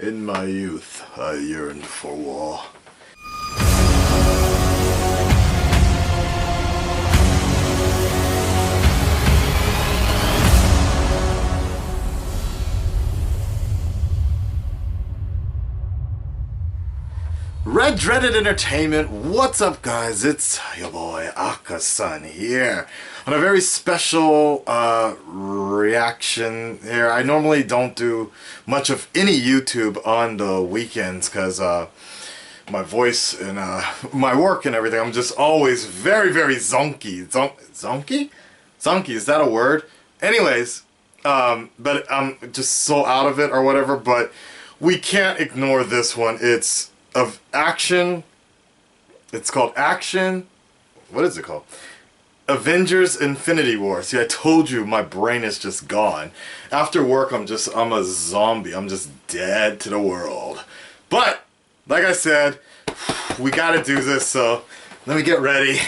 In my youth, I yearned for war. Red Dreaded Entertainment, what's up guys? It's your boy Akasan here on a very special reaction here. I normally don't do much of any YouTube on the weekends because my voice and my work and everything, I'm just always very zonky. Zonky? Zonky, is that a word? Anyways, but I'm just so out of it or whatever, but we can't ignore this one. It's of action. It's called Action. What is it called? Avengers Infinity War. See, I told you my brain is just gone. After work, I'm a zombie. I'm just dead to the world. But, like I said, we gotta do this, so let me get ready.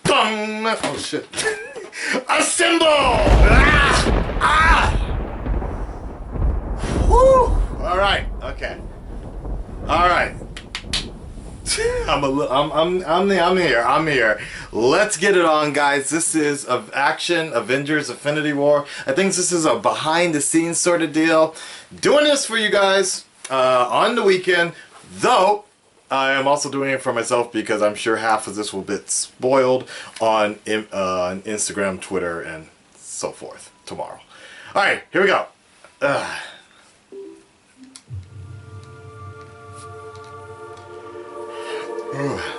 Dong! Oh shit. Assemble! Ah! Woo! Alright, okay. Alright. I'm here. Let's get it on, guys. This is Action Avengers Infinity War. I think this is a behind the scenes sort of deal. Doing this for you guys on the weekend, though I am also doing it for myself because I'm sure half of this will be spoiled on Instagram, Twitter, and so forth tomorrow. Alright, here we go.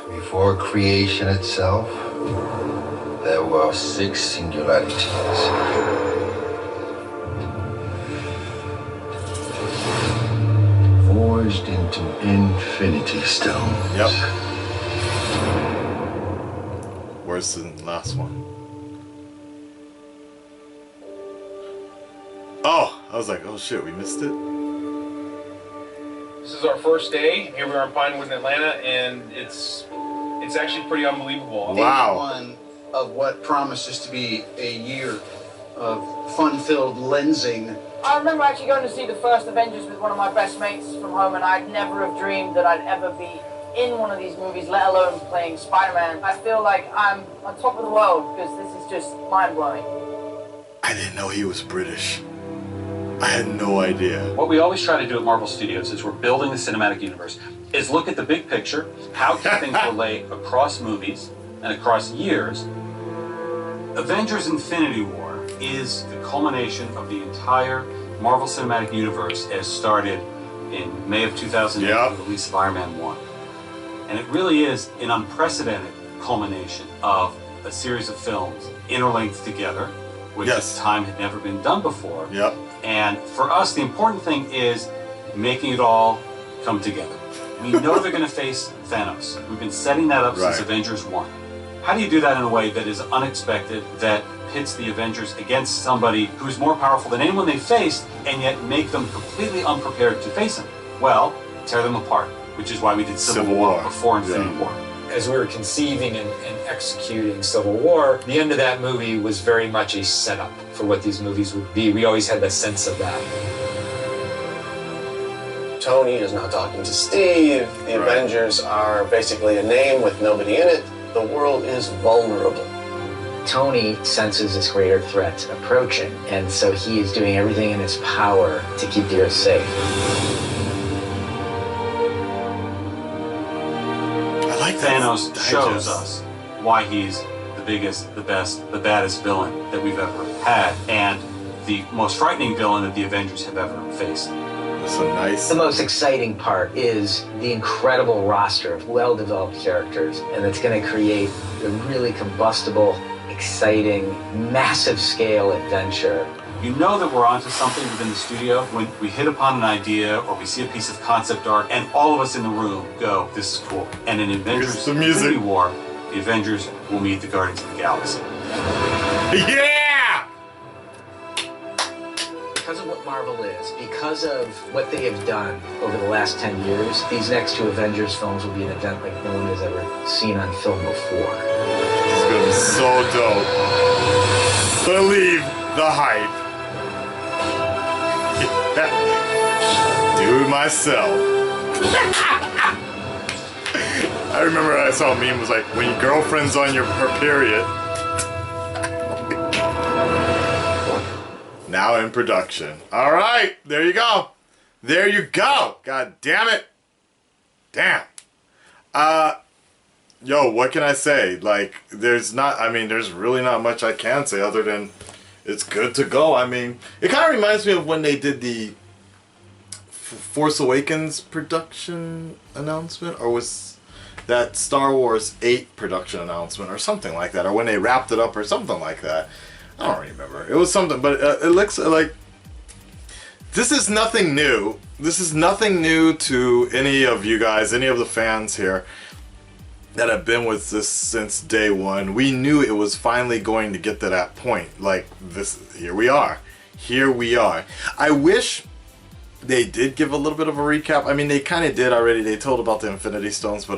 Before creation itself, there were 6 singularities. Forged into infinity stones. Yep. Where's the last one? Oh, I was like, oh shit, we missed it. This is our first day. Here we are in Pinewood in Atlanta, and it's actually pretty unbelievable. Wow. Day one of what promises to be a year of fun-filled lensing. I remember actually going to see the first Avengers with one of my best mates from home, and I'd never have dreamed that I'd ever be in one of these movies, let alone playing Spider-Man. I feel like I'm on top of the world because this is just mind-blowing. I didn't know he was British. I had no idea. What we always try to do at Marvel Studios is we're building the cinematic universe, is look at the big picture, how can things relate across movies and across years. Avengers Infinity War is the culmination of the entire Marvel Cinematic Universe as started in May of 2008 with the release of Iron Man 1. And it really is an unprecedented culmination of a series of films interlinked together, which at the time had never been done before. Yep. And for us, the important thing is making it all come together. We know they're going to face Thanos. We've been setting that up since Avengers 1. How do you do that in a way that is unexpected, that pits the Avengers against somebody who's more powerful than anyone they've faced, and yet make them completely unprepared to face him? Well, tear them apart, which is why we did Civil War before Infinity War. As we were conceiving and executing Civil War, the end of that movie was very much a setup for what these movies would be. We always had that sense of that. Tony is now talking to Steve. The Avengers are basically a name with nobody in it. The world is vulnerable. Tony senses this greater threat approaching, and so he is doing everything in his power to keep the Earth safe. Thanos shows us why he's the biggest, the best, the baddest villain that we've ever had, and the most frightening villain that the Avengers have ever faced. That's so nice. The most exciting part is the incredible roster of well-developed characters, and it's going to create a really combustible, exciting, massive-scale adventure. You know that we're onto something within the studio when we hit upon an idea or we see a piece of concept art and all of us in the room go, this is cool. And in Avengers Infinity War, the Avengers will meet the Guardians of the Galaxy. Yeah! Because of what Marvel is, because of what they have done over the last 10 years, these next 2 Avengers films will be an event like no one has ever seen on film before. It's gonna be so dope. Believe the hype. Dude, myself. I remember I saw a meme was like, when your girlfriend's on her period. Now in production. All right, there you go. There you go. God damn it. Damn. Yo, what can I say? Like, there's really not much I can say other than it's good to go. I mean, it kind of reminds me of when they did the Force Awakens production announcement, or was that Star Wars 8 production announcement or something like that, or when they wrapped it up or something like that. I don't remember. It was something, but it looks like this is nothing new. This is nothing new to any of you guys, any of the fans here that have been with this since day one. We knew it was finally going to get to that point. Like this, here we are. Here we are. I wish they did give a little bit of a recap. I mean, they kind of did already. They told about the Infinity Stones, but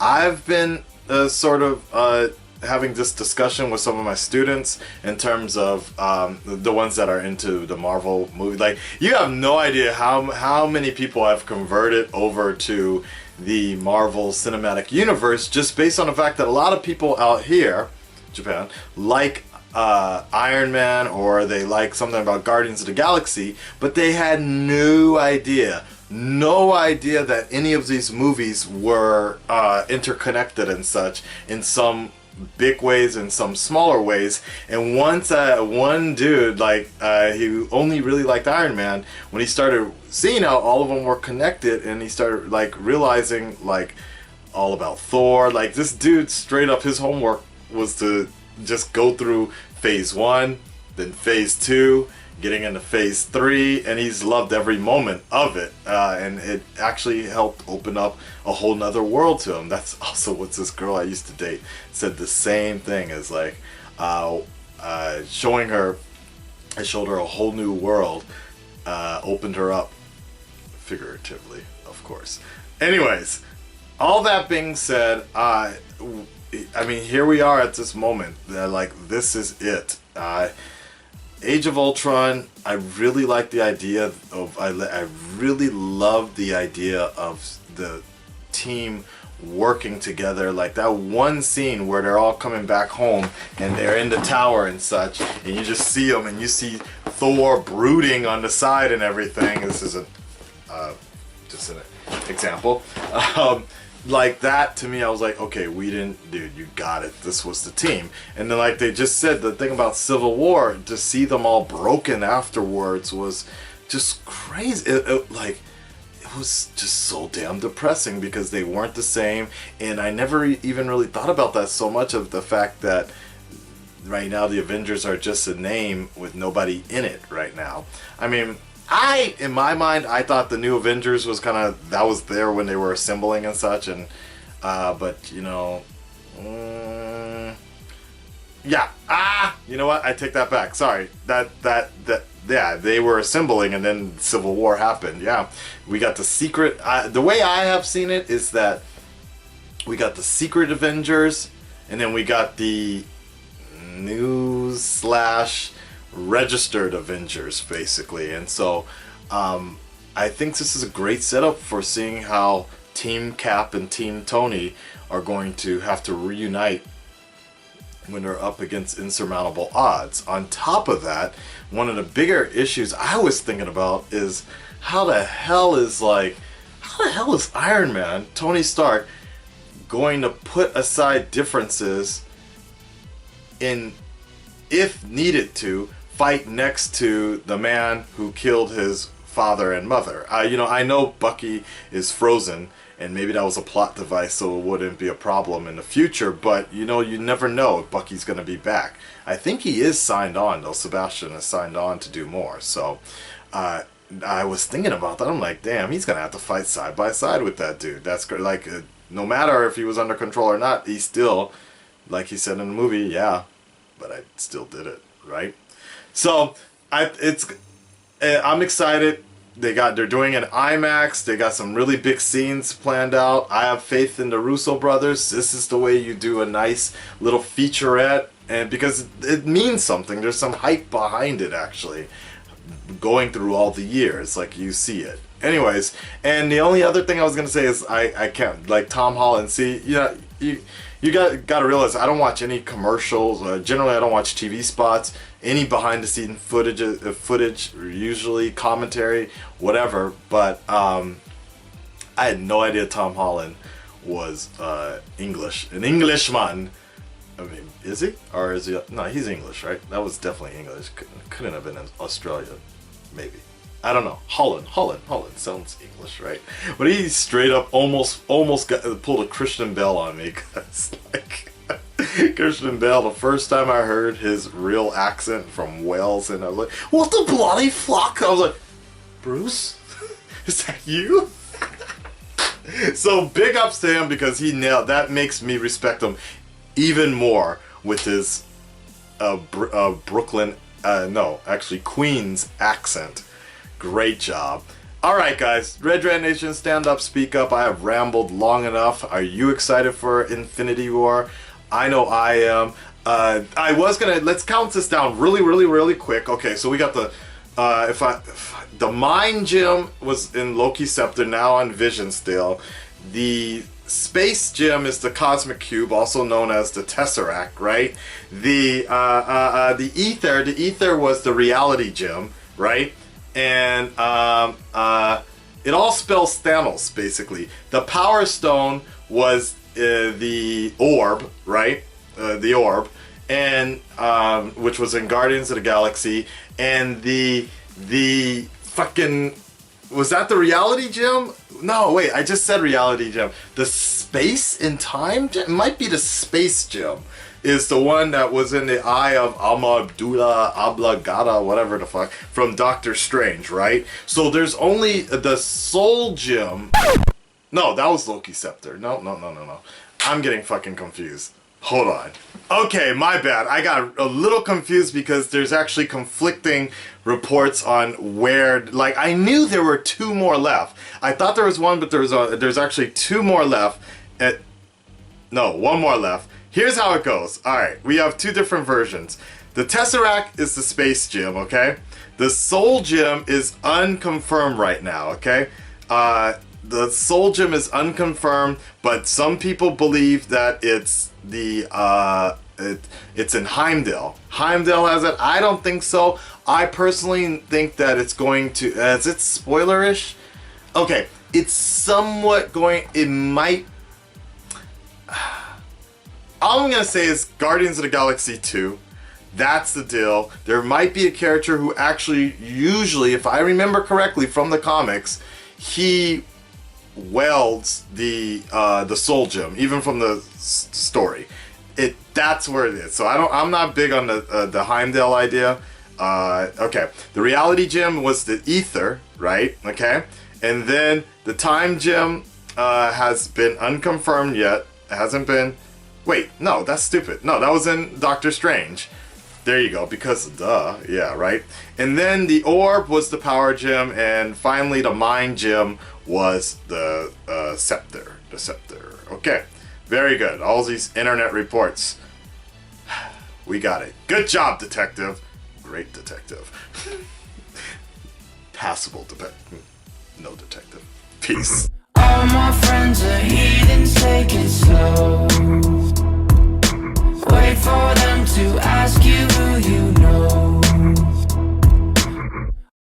I've been sort of having this discussion with some of my students in terms of the ones that are into the Marvel movie. Like, you have no idea how many people have converted over to the Marvel Cinematic Universe just based on the fact that a lot of people out here, Japan, like Iron Man, or they like something about Guardians of the Galaxy, but they had no idea that any of these movies were interconnected and such in some big ways and some smaller ways. And once one dude, like he only really liked Iron Man, when he started seeing how all of them were connected, and he started like realizing like all about Thor, like this dude straight up, his homework was to just go through phase 1, then phase 2, getting into phase 3, and he's loved every moment of it, and it actually helped open up a whole nother world to him. That's also what this girl I used to date said, the same thing, as like showing her, I showed her a whole new world, opened her up, figuratively, of course. Anyways, all that being said, I mean, here we are at this moment. Like, this is it. Age of Ultron, I really like the idea of, I really love the idea of the team working together. Like that one scene where they're all coming back home and they're in the tower and such, and you just see them, and you see Thor brooding on the side and everything. This is just an example. Like that, to me, I was like, okay, dude, you got it. This was the team. And then, like they just said, the thing about Civil War, to see them all broken afterwards was just crazy. It was just so damn depressing because they weren't the same. And I never even really thought about that so much, of the fact that right now the Avengers are just a name with nobody in it right now. I mean, in my mind, I thought the new Avengers was kind of, that was there when they were assembling and such, and but you know, yeah, you know what? I take that back. Sorry, yeah, they were assembling, and then Civil War happened. Yeah, we got the secret. The way I have seen it is that we got the secret Avengers, and then we got the new / registered Avengers, basically. And so I think this is a great setup for seeing how Team Cap and Team Tony are going to have to reunite when they're up against insurmountable odds. On top of that, one of the bigger issues I was thinking about is how the hell is Iron Man, Tony Stark, going to put aside differences in, if needed to, fight next to the man who killed his father and mother. You know, I know Bucky is frozen, and maybe that was a plot device so it wouldn't be a problem in the future, but you know, you never know if Bucky's going to be back. I think he is signed on, though. Sebastian is signed on to do more. So I was thinking about that. I'm like, damn, he's going to have to fight side by side with that dude. That's great. Like, no matter if he was under control or not, he still, like he said in the movie, yeah, but I still did it, right? So I'm excited. They're doing an IMAX. They got some really big scenes planned out. I have faith in the Russo brothers. This is the way you do a nice little featurette, and because it means something. There's some hype behind it, actually. going through all the years, like you see it. Anyways, and the only other thing I was gonna say is I can't, like Tom Holland. See, yeah, you gotta realize I don't watch any commercials. Generally, I don't watch TV spots, any behind the scene footage, usually commentary, whatever. But I had no idea Tom Holland was English, an Englishman. I mean, is he? Or is he? No, he's English, right? That was definitely English. Couldn't have been in Australia, maybe. I don't know. Holland sounds English, right? But he straight up almost pulled a Christian Bale on me, because like Christian Bale, the first time I heard his real accent from Wales, and I was like, what the bloody fuck? I was like, Bruce, is that you? So big ups to him, because he nailed that. Makes me respect him even more with his Brooklyn, no, actually Queens accent. Great job. Alright guys, Red Nation, stand up, speak up. I have rambled long enough. Are you excited for Infinity War? I know I am. I was gonna, let's count this down really quick. Okay, so we got the, the Mind Gem was in Loki's Scepter, now on Vision still. The Space Gem is the Cosmic Cube, also known as the Tesseract, right? The Ether was the Reality Gem, right? And it all spells Thanos, basically. The Power Stone was the Orb, right? The Orb, and which was in Guardians of the Galaxy. And the fucking, was that the Reality Gem? No, wait, I just said Reality Gem. The Space and Time Gem? It might be the Space Gem. Is the one that was in the eye of Abdullah Ablagada, whatever the fuck, from Doctor Strange, right? So there's only the Soul Gem. No, that was Loki's Scepter. No. I'm getting fucking confused. Hold on. Okay, my bad. I got a little confused because there's actually conflicting reports on where, like, I knew there were 2 more left. I thought there was one, but there's actually 2 more left. No, 1 more left. Here's how it goes. Alright, we have 2 different versions. The Tesseract is the Space Gem, okay? The Soul Gem is unconfirmed right now, okay? The Soul Gem is unconfirmed, but some people believe that it's the it's in Heimdall. Heimdall has it. I don't think so. I personally think that it's going to, is it spoilerish? Okay, it's somewhat going, it might, all I'm gonna say is Guardians of the Galaxy 2. That's the deal. There might be a character who actually, usually, if I remember correctly from the comics, he welds the Soul Gem, even from the story. That's where it is. So I'm not big on the Heimdall idea. Okay, the Reality Gem was the Ether, right? Okay, and then the Time Gem has been unconfirmed yet. It hasn't been. Wait, no, that's stupid. No, that was in Doctor Strange. There you go, because duh, yeah, right? And then the Orb was the Power Gem, and finally the Mind Gem was the Scepter. The Scepter. Okay, very good. All these internet reports. We got it. Good job, detective. Great detective. Passable detective. No detective. Peace. All my friends are heathens, take it slow. Wait for them to